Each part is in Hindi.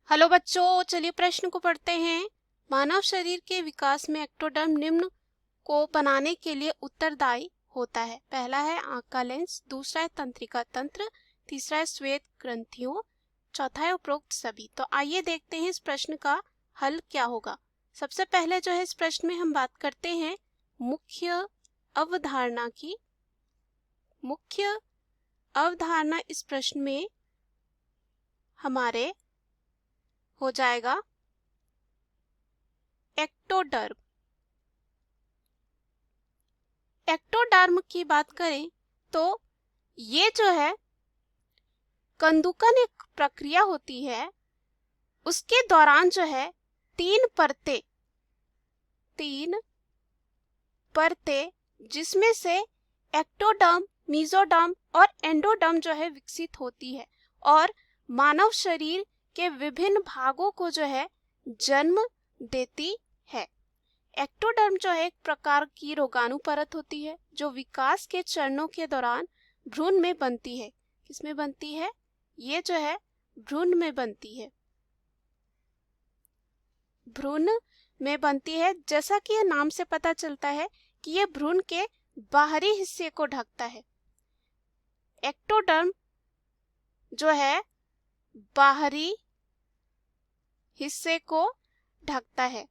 हेलो बच्चों, चलिए प्रश्न को पढ़ते हैं। मानव शरीर के विकास में एक्टोडर्म निम्न को बनाने के लिए उत्तरदायी होता है। पहला है आंख का लेंस, दूसरा है तंत्रिका तंत्र, तीसरा है श्वेत ग्रंथियों, चौथा है उपरोक्त सभी। तो आइए देखते हैं इस प्रश्न का हल क्या होगा। सबसे पहले जो है इस प्रश्न में हम बात करते हैं मुख्य अवधारणा की। मुख्य अवधारणा इस प्रश्न में हमारे हो जाएगा एक्टोडर्म। एक्टोडर्म की बात करें तो ये जो है कंदुकन एक प्रक्रिया होती है, उसके दौरान जो है तीन परतें जिसमें से एक्टोडर्म, मेसोडर्म और एंडोडर्म जो है विकसित होती है और मानव शरीर के विभिन्न भागों को जो है जन्म देती है। एक्टोडर्म जो है एक प्रकार की रोगाणु परत होती है जो विकास के चरणों के दौरान भ्रूण में बनती है। किसमें बनती है? ये जो है भ्रूण में बनती है। भ्रूण में बनती है, जैसा कि यह नाम से पता चलता है कि यह भ्रूण के बाहरी हिस्से को ढकता है। एक्टोडर्म जो है बाहरी हिस्से को ढकता है।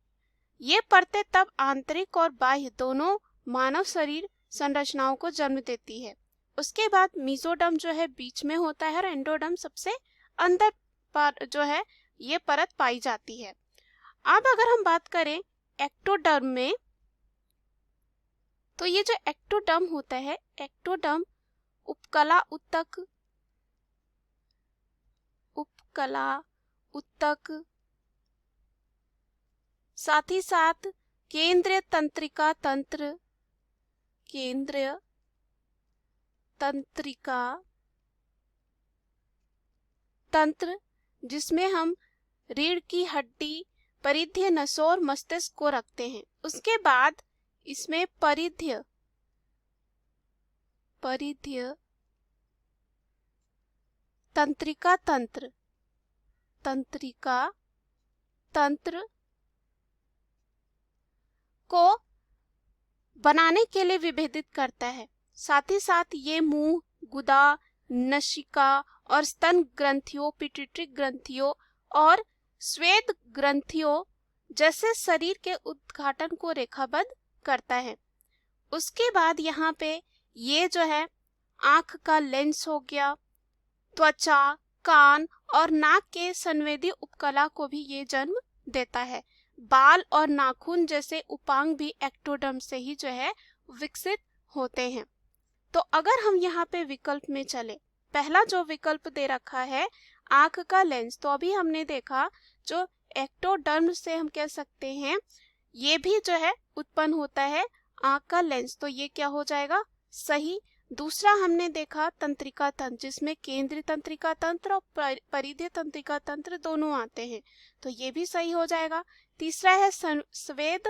ये परतें तब आंतरिक और बाह्य दोनों मानव शरीर संरचनाओं को जन्म देती है। उसके बाद मेसोडर्म जो है बीच में होता है और एंडोडर्म सबसे अंदर पर जो है ये परत पाई जाती है। अब अगर हम बात करें एक्टोडर्म में, तो ये जो एक्टोडर्म होता है, एक्टोडर्म उपकला उत्तक साथ ही साथ केंद्रीय तंत्रिका तंत्र जिसमें हम रीढ़ की हड्डी, परिधीय नसों और मस्तिष्क को रखते हैं। उसके बाद इसमें परिधीय तंत्रिका तंत्र को बनाने के लिए विभेदित करता है। साथ ही साथ ये मुंह, गुदा, नसिका और स्तन ग्रंथियों, पिट्यूटरी ग्रंथियों और श्वेत ग्रंथियों जैसे शरीर के उद्घाटन को रेखाबद्ध करता है। उसके बाद यहाँ पे ये जो है आंख का लेंस हो गया, त्वचा, कान और नाक के संवेदी उपकला को भी ये जन्म देता है। बाल और नाखून जैसे उपांग भी एक्टोडर्म से ही जो है विकसित होते हैं। तो अगर हम यहाँ पे विकल्प में चले, पहला जो विकल्प दे रखा है आंख का लेंस, तो अभी हमने देखा जो एक्टोडर्म से हम कह सकते हैं ये भी जो है उत्पन्न होता है आंख का लेंस, तो ये क्या हो जाएगा? सही। दूसरा हमने देखा तंत्रिका तंत्र जिसमें केंद्रीय तंत्रिका तंत्र और परिधीय तंत्रिका तंत्र दोनों आते हैं, तो ये भी सही हो जाएगा। तीसरा है श्वेत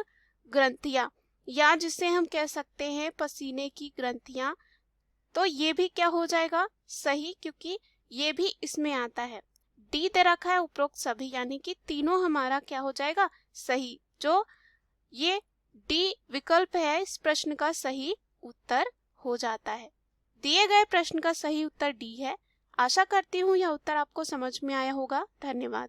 ग्रंथियां, या जिसे हम कह सकते हैं पसीने की ग्रंथियां, तो ये भी क्या हो जाएगा? सही, क्योंकि ये भी इसमें आता है। डी दे रखा है उपरोक्त सभी, यानी कि तीनों हमारा क्या हो जाएगा? सही। जो ये डी विकल्प है इस प्रश्न का सही उत्तर हो जाता है। दिए गए प्रश्न का सही उत्तर डी है। आशा करती हूँ यह उत्तर आपको समझ में आया होगा। धन्यवाद।